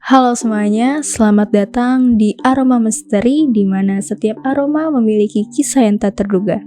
Halo semuanya, selamat datang di Aroma Misteri, di mana setiap aroma memiliki kisah yang tak terduga.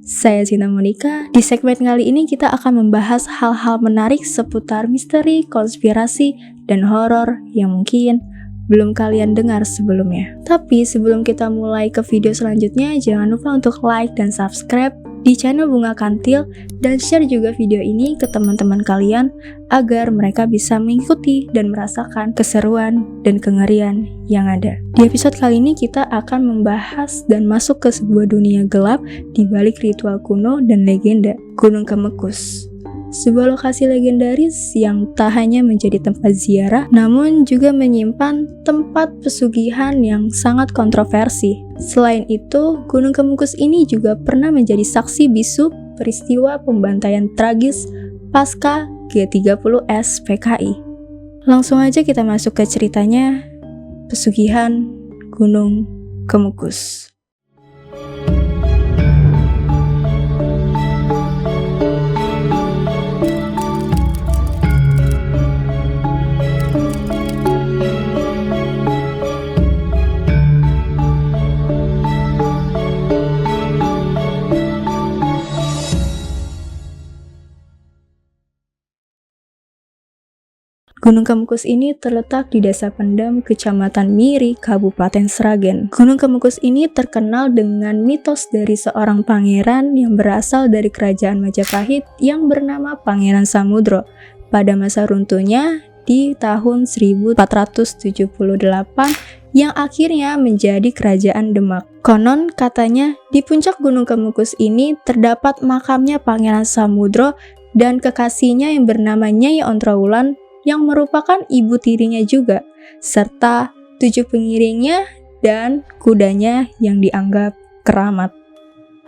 Saya Sinta Monica. Di segmen kali ini kita akan membahas hal-hal menarik seputar misteri, konspirasi, dan horor yang mungkin belum kalian dengar sebelumnya. Tapi sebelum kita mulai ke video selanjutnya, jangan lupa untuk like dan subscribe di channel Bunga Kantil dan share juga video ini ke teman-teman kalian agar mereka bisa mengikuti dan merasakan keseruan dan kengerian yang ada. Di episode kali ini kita akan membahas dan masuk ke sebuah dunia gelap di balik ritual kuno dan legenda Gunung Kemekus. Sebuah lokasi legendaris yang tak hanya menjadi tempat ziarah, namun juga menyimpan tempat pesugihan yang sangat kontroversi. Selain itu, Gunung Kemekus ini juga pernah menjadi saksi bisu peristiwa pembantaian tragis pasca G30S PKI. Langsung aja kita masuk ke ceritanya, pesugihan Gunung Kemekus. Gunung Kemekus ini terletak di Desa Pendam, Kecamatan Miri, Kabupaten Sragen. Gunung Kemekus ini terkenal dengan mitos dari seorang pangeran yang berasal dari kerajaan Majapahit yang bernama Pangeran Samudro pada masa runtuhnya di tahun 1478 yang akhirnya menjadi Kerajaan Demak. Konon katanya di puncak Gunung Kemekus ini terdapat makamnya Pangeran Samudro dan kekasihnya yang bernama Nyai Ontrowulan yang merupakan ibu tirinya juga, serta 7 pengiringnya dan kudanya yang dianggap keramat.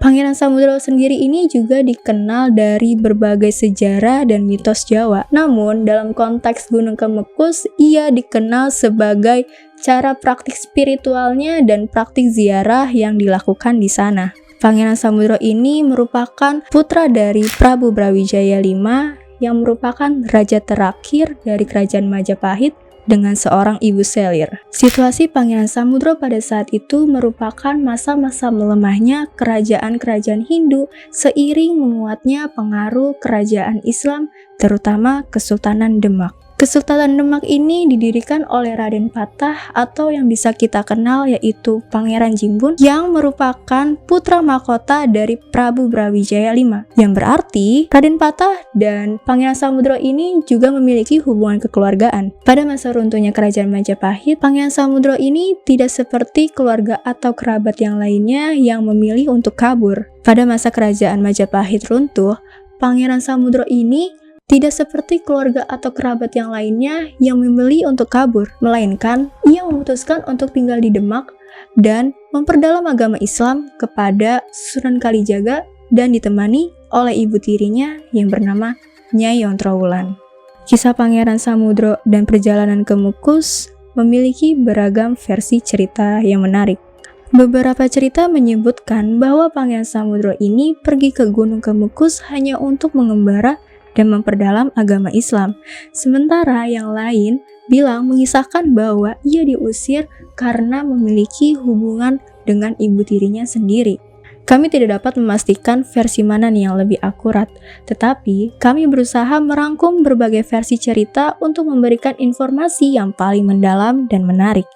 Pangeran Samudro sendiri ini juga dikenal dari berbagai sejarah dan mitos Jawa. Namun, dalam konteks Gunung Kemekus, ia dikenal sebagai cara praktik spiritualnya dan praktik ziarah yang dilakukan di sana. Pangeran Samudro ini merupakan putra dari Prabu Brawijaya V yang merupakan raja terakhir dari kerajaan Majapahit dengan seorang ibu selir. Situasi Pangeran Samudro pada saat itu merupakan masa-masa melemahnya kerajaan-kerajaan Hindu seiring menguatnya pengaruh kerajaan Islam, terutama Kesultanan Demak. Kesultanan Demak ini didirikan oleh Raden Patah atau yang bisa kita kenal yaitu Pangeran Jimbun yang merupakan putra mahkota dari Prabu Brawijaya V. Yang berarti Raden Patah dan Pangeran Samudro ini juga memiliki hubungan kekeluargaan. Pada masa runtuhnya kerajaan Majapahit, Pangeran Samudro ini tidak seperti keluarga atau kerabat yang lainnya yang memilih untuk kabur. Pada masa kerajaan Majapahit runtuh, Pangeran Samudro ini tidak seperti keluarga atau kerabat yang lainnya yang memilih untuk kabur, melainkan ia memutuskan untuk tinggal di Demak dan memperdalam agama Islam kepada Sunan Kalijaga dan ditemani oleh ibu tirinya yang bernama Nyai Ontrowulan. Kisah Pangeran Samudro dan perjalanan ke Kemekus memiliki beragam versi cerita yang menarik. Beberapa cerita menyebutkan bahwa Pangeran Samudro ini pergi ke Gunung Kemekus hanya untuk mengembara dan memperdalam agama Islam. Sementara yang lain bilang mengisahkan bahwa ia diusir karena memiliki hubungan dengan ibu tirinya sendiri. Kami tidak dapat memastikan versi mana nih yang lebih akurat, tetapi kami berusaha merangkum berbagai versi cerita untuk memberikan informasi yang paling mendalam dan menarik.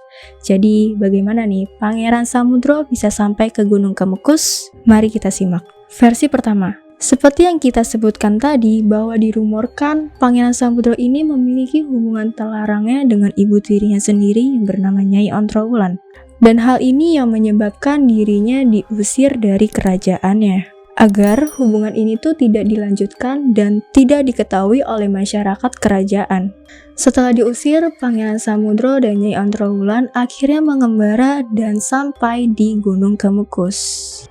Jadi, bagaimana nih Pangeran Samudro bisa sampai ke Gunung Kemekus? Mari kita simak. Versi pertama. Seperti yang kita sebutkan tadi, bahwa dirumorkan Pangeran Samudro ini memiliki hubungan terlarangnya dengan ibu tirinya sendiri yang bernama Nyai Ontrowulan. Dan hal ini yang menyebabkan dirinya diusir dari kerajaannya. Agar hubungan ini tuh tidak dilanjutkan dan tidak diketahui oleh masyarakat kerajaan. Setelah diusir, Pangeran Samudro dan Nyai Ontrowulan akhirnya mengembara dan sampai di Gunung Kemekus,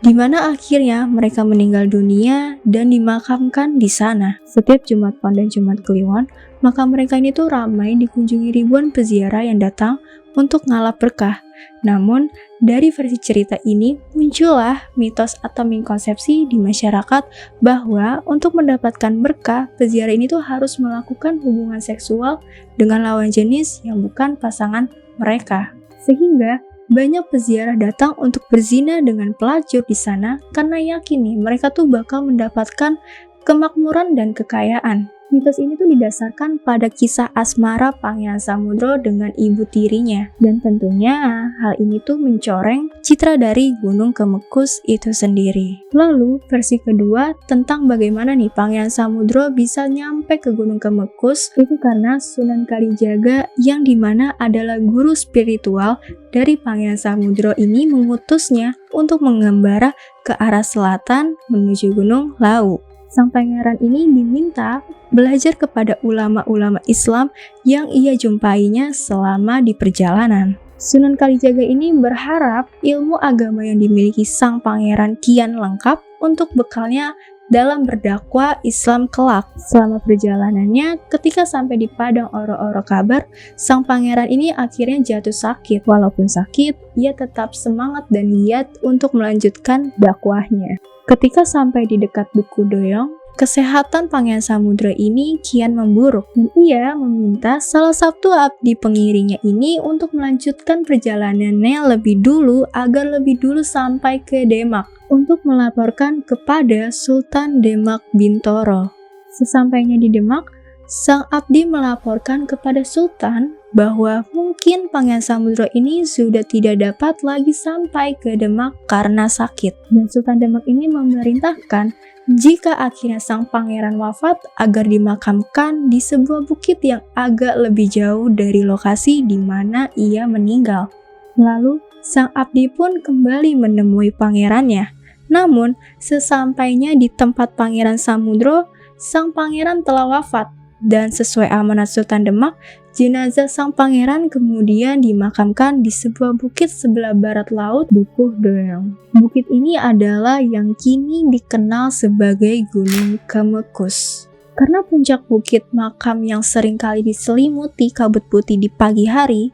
di mana akhirnya mereka meninggal dunia dan dimakamkan di sana. Setiap Jumat Pon dan Jumat Kliwon, makam mereka ini tuh ramai dikunjungi ribuan peziarah yang datang untuk ngalap berkah. Namun, dari versi cerita ini muncullah mitos atau minkonsepsi di masyarakat bahwa untuk mendapatkan berkah, peziarah ini tuh harus melakukan hubungan seksual dengan lawan jenis yang bukan pasangan mereka. Sehingga banyak peziarah datang untuk berzina dengan pelacur di sana karena yakin nih mereka tuh bakal mendapatkan kemakmuran dan kekayaan. Mitos ini tuh didasarkan pada kisah asmara Pangeran Samudro dengan ibu tirinya. Dan tentunya hal ini tuh mencoreng citra dari Gunung Kemekus itu sendiri. Lalu versi kedua tentang bagaimana nih Pangeran Samudro bisa nyampe ke Gunung Kemekus itu karena Sunan Kalijaga yang dimana adalah guru spiritual dari Pangeran Samudro ini mengutusnya untuk mengembara ke arah selatan menuju Gunung Lawu. Sang pangeran ini diminta belajar kepada ulama-ulama Islam yang ia jumpainya selama di perjalanan. Sunan Kalijaga ini berharap ilmu agama yang dimiliki sang pangeran kian lengkap untuk bekalnya dalam berdakwah Islam kelak. Selama perjalanannya, ketika sampai di Padang Oro-Oro Kabar, sang pangeran ini akhirnya jatuh sakit. Walaupun sakit, ia tetap semangat dan giat untuk melanjutkan dakwahnya. Ketika sampai di dekat Beku Doyong, kesehatan Pangeran Samudro ini kian memburuk dan ia meminta salah satu abdi pengiringnya ini untuk melanjutkan perjalanannya lebih dulu agar lebih dulu sampai ke Demak untuk melaporkan kepada Sultan Demak Bintoro. Sesampainya di Demak, sang abdi melaporkan kepada Sultan bahwa mungkin Pangeran Samudro ini sudah tidak dapat lagi sampai ke Demak karena sakit. Dan Sultan Demak ini memerintahkan jika akhirnya sang pangeran wafat agar dimakamkan di sebuah bukit yang agak lebih jauh dari lokasi di mana ia meninggal. Lalu sang abdi pun kembali menemui pangerannya. Namun sesampainya di tempat Pangeran Samudro, sang pangeran telah wafat. Dan sesuai amanat Sultan Demak, jenazah sang pangeran kemudian dimakamkan di sebuah bukit sebelah barat laut Dukuh Doyong. Bukit ini adalah yang kini dikenal sebagai Gunung Kemekus. Karena puncak bukit makam yang seringkali diselimuti kabut putih di pagi hari,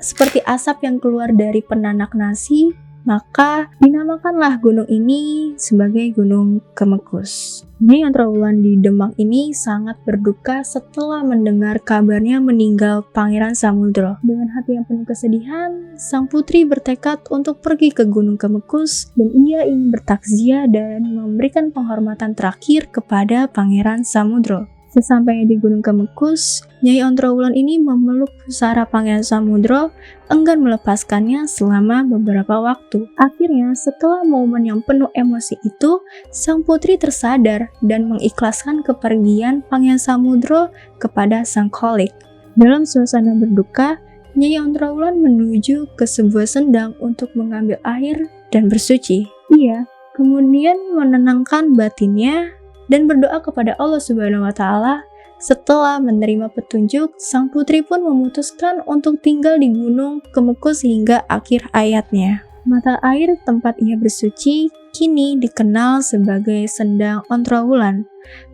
seperti asap yang keluar dari penanak nasi, maka dinamakanlah gunung ini sebagai Gunung Kemekus. Nyai Ontrowulan di Demak ini sangat berduka setelah mendengar kabarnya meninggal Pangeran Samudro. Dengan hati yang penuh kesedihan, sang putri bertekad untuk pergi ke Gunung Kemekus dan ia ingin bertakziah dan memberikan penghormatan terakhir kepada Pangeran Samudro. Sesampainya di Gunung Kemekus, Nyai Ontrowulan ini memeluk pusara Pangeran Samudro, enggan melepaskannya selama beberapa waktu. Akhirnya, setelah momen yang penuh emosi itu, sang putri tersadar dan mengikhlaskan kepergian Pangeran Samudro kepada sang kholik. Dalam suasana berduka, Nyai Ontrowulan menuju ke sebuah sendang untuk mengambil air dan bersuci. Ia kemudian menenangkan batinnya dan berdoa kepada Allah Subhanahu wa Ta'ala. Setelah menerima petunjuk, sang putri pun memutuskan untuk tinggal di Gunung Kemekus hingga akhir hayatnya. Mata air tempat ia bersuci kini dikenal sebagai Sendang Ontrowulan.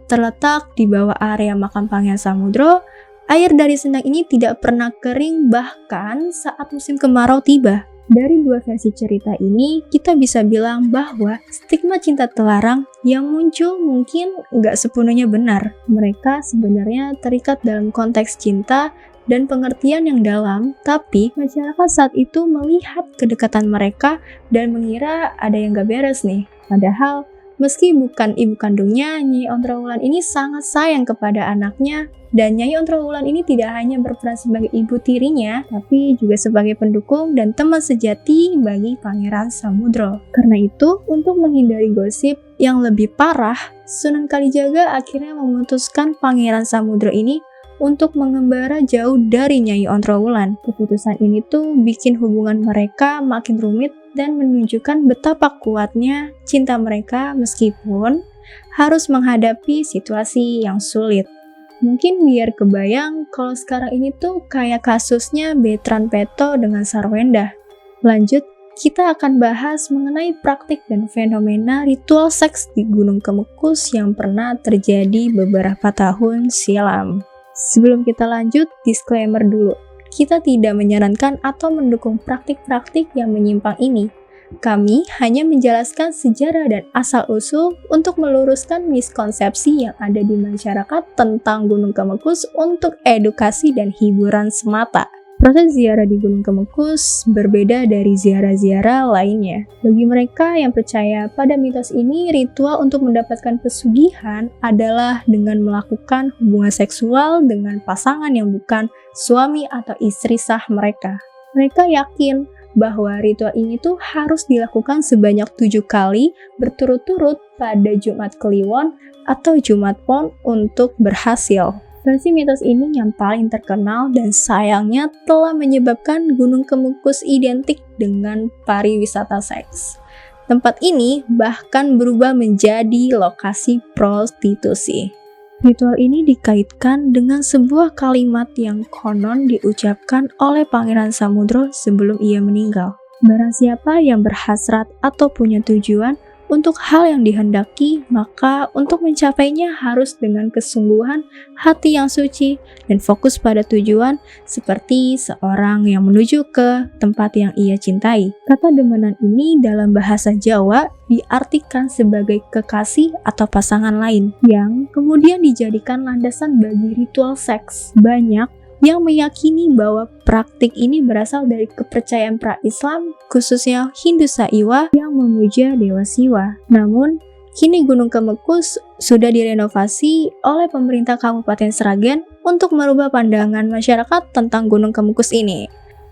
Terletak di bawah area makam Pangeran Samudro, air dari sendang ini tidak pernah kering bahkan saat musim kemarau tiba. Dari dua versi cerita ini, kita bisa bilang bahwa stigma cinta terlarang yang muncul mungkin nggak sepenuhnya benar. Mereka sebenarnya terikat dalam konteks cinta dan pengertian yang dalam, tapi masyarakat saat itu melihat kedekatan mereka dan mengira ada yang nggak beres nih. Padahal, meski bukan ibu kandungnya, Nyai Ontrowulan ini sangat sayang kepada anaknya. Dan Nyai Ontrowulan ini tidak hanya berperan sebagai ibu tirinya, tapi juga sebagai pendukung dan teman sejati bagi Pangeran Samudro. Karena itu, untuk menghindari gosip yang lebih parah, Sunan Kalijaga akhirnya memutuskan Pangeran Samudro ini untuk mengembara jauh dari Nyai Ontrowulan. Keputusan ini tuh bikin hubungan mereka makin rumit dan menunjukkan betapa kuatnya cinta mereka meskipun harus menghadapi situasi yang sulit. Mungkin biar kebayang kalau sekarang ini tuh kayak kasusnya Betran Peto dengan Sarwenda. Lanjut, kita akan bahas mengenai praktik dan fenomena ritual seks di Gunung Kemekus yang pernah terjadi beberapa tahun silam. Sebelum kita lanjut, disclaimer dulu. kita tidak menyarankan atau mendukung praktik-praktik yang menyimpang ini. Kami hanya menjelaskan sejarah dan asal-usul untuk meluruskan miskonsepsi yang ada di masyarakat tentang Gunung Kemekus untuk edukasi dan hiburan semata. Proses ziarah di Gunung Kemekus berbeda dari ziarah-ziarah lainnya. Bagi mereka yang percaya pada mitos ini, ritual untuk mendapatkan pesugihan adalah dengan melakukan hubungan seksual dengan pasangan yang bukan suami atau istri sah mereka. Mereka yakin bahwa ritual ini tuh harus dilakukan sebanyak 7 kali berturut-turut pada Jumat Kliwon atau Jumat Pon untuk berhasil. Versi mitos ini yang paling terkenal dan sayangnya telah menyebabkan Gunung Kemekus identik dengan pariwisata seks. Tempat ini bahkan berubah menjadi lokasi prostitusi. Ritual ini dikaitkan dengan sebuah kalimat yang konon diucapkan oleh Pangeran Samudro sebelum ia meninggal. Barang siapa yang berhasrat atau punya tujuan untuk hal yang dihendaki, maka untuk mencapainya harus dengan kesungguhan hati yang suci dan fokus pada tujuan seperti seorang yang menuju ke tempat yang ia cintai. Kata demenan ini dalam bahasa Jawa diartikan sebagai kekasih atau pasangan lain yang kemudian dijadikan landasan bagi ritual seks. Banyak yang meyakini bahwa praktik ini berasal dari kepercayaan pra-Islam, khususnya Hindu Saiwa yang memuja Dewa Siwa. Namun, kini Gunung Kemekus sudah direnovasi oleh pemerintah Kabupaten Sragen untuk merubah pandangan masyarakat tentang Gunung Kemekus ini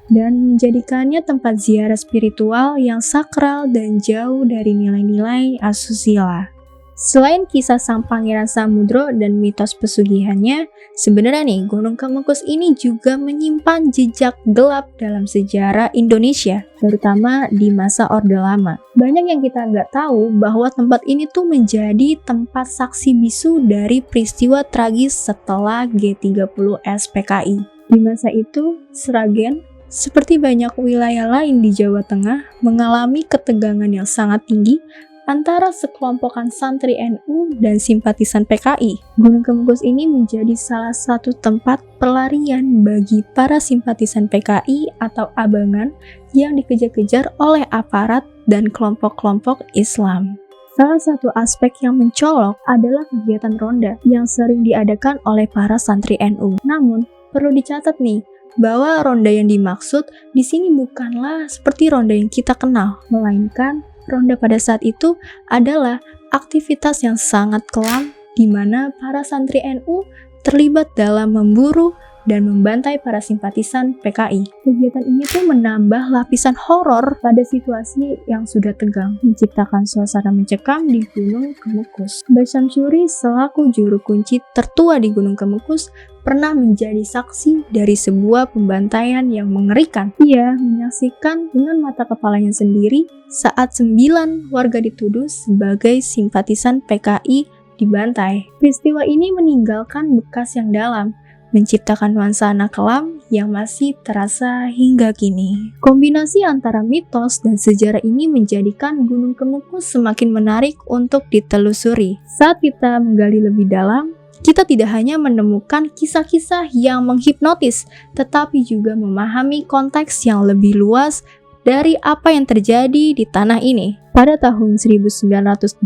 dan menjadikannya tempat ziarah spiritual yang sakral dan jauh dari nilai-nilai asusila. Selain kisah sang Pangeran Samudro dan mitos pesugihannya, sebenarnya nih Gunung Kemekus ini juga menyimpan jejak gelap dalam sejarah Indonesia, terutama di masa Orde Lama. Banyak yang kita nggak tahu bahwa tempat ini tuh menjadi tempat saksi bisu dari peristiwa tragis setelah G30S PKI. Di masa itu, Sragen, seperti banyak wilayah lain di Jawa Tengah, mengalami ketegangan yang sangat tinggi antara sekelompokan santri NU dan simpatisan PKI. Gunung Kemekus ini menjadi salah satu tempat pelarian bagi para simpatisan PKI atau abangan yang dikejar-kejar oleh aparat dan kelompok-kelompok Islam. Salah satu aspek yang mencolok adalah kegiatan ronda yang sering diadakan oleh para santri NU. Namun, perlu dicatat nih, bahwa ronda yang dimaksud di sini bukanlah seperti ronda yang kita kenal, melainkan ronda pada saat itu adalah aktivitas yang sangat kelam di mana para santri NU terlibat dalam memburu dan membantai para simpatisan PKI. Kegiatan ini tuh menambah lapisan horor pada situasi yang sudah tegang, menciptakan suasana mencekam di Gunung Kemekus. Mbah Syamsuri selaku juru kunci tertua di Gunung Kemekus pernah menjadi saksi dari sebuah pembantaian yang mengerikan. Ia menyaksikan dengan mata kepalanya sendiri saat 9 warga dituduh sebagai simpatisan PKI dibantai. Peristiwa ini meninggalkan bekas yang dalam, menciptakan nuansa kelam yang masih terasa hingga kini. Kombinasi antara mitos dan sejarah ini menjadikan Gunung Kemekus semakin menarik untuk ditelusuri. Saat kita menggali lebih dalam, kita tidak hanya menemukan kisah-kisah yang menghipnotis, tetapi juga memahami konteks yang lebih luas dari apa yang terjadi di tanah ini. Pada tahun 1983,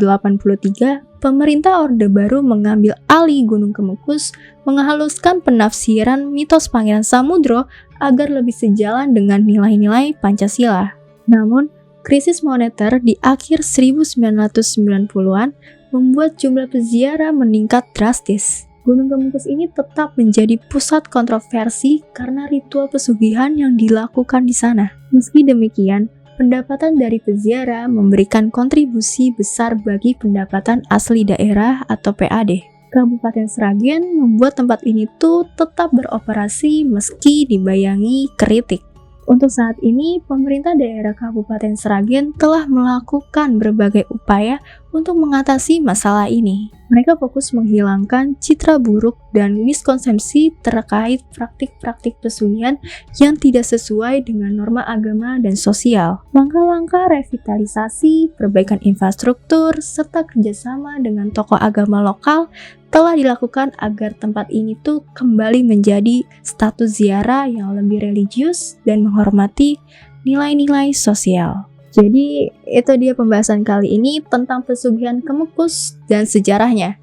pemerintah Orde Baru mengambil alih Gunung Kemekus, menghaluskan penafsiran mitos Pangeran Samudro agar lebih sejalan dengan nilai-nilai Pancasila. Namun, krisis moneter di akhir 1990-an membuat jumlah peziarah meningkat drastis. Gunung Kemekus ini tetap menjadi pusat kontroversi karena ritual pesugihan yang dilakukan di sana. Meski demikian, pendapatan dari peziarah memberikan kontribusi besar bagi pendapatan asli daerah atau PAD. Kabupaten Sragen membuat tempat ini tuh tetap beroperasi meski dibayangi kritik. Untuk saat ini, pemerintah daerah Kabupaten Sragen telah melakukan berbagai upaya untuk mengatasi masalah ini. Mereka fokus menghilangkan citra buruk dan miskonsepsi terkait praktik-praktik pesugihan yang tidak sesuai dengan norma agama dan sosial. Langkah-langkah revitalisasi, perbaikan infrastruktur, serta kerjasama dengan tokoh agama lokal telah dilakukan agar tempat ini tuh kembali menjadi status ziarah yang lebih religius dan menghormati nilai-nilai sosial. Jadi itu dia pembahasan kali ini tentang pesugihan Kemukus dan sejarahnya.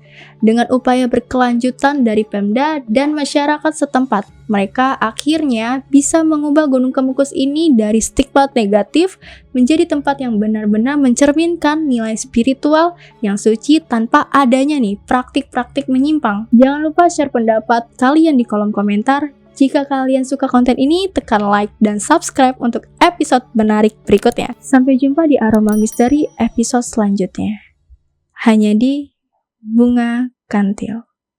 Dengan upaya berkelanjutan dari Pemda dan masyarakat setempat, mereka akhirnya bisa mengubah Gunung Kemukus ini dari stigma negatif menjadi tempat yang benar-benar mencerminkan nilai spiritual yang suci tanpa adanya nih praktik-praktik menyimpang. Jangan lupa share pendapat kalian di kolom komentar. Jika kalian suka konten ini, tekan like dan subscribe untuk episode menarik berikutnya. Sampai jumpa di Aroma Misteri episode selanjutnya. Hanya di Bunga Kantil.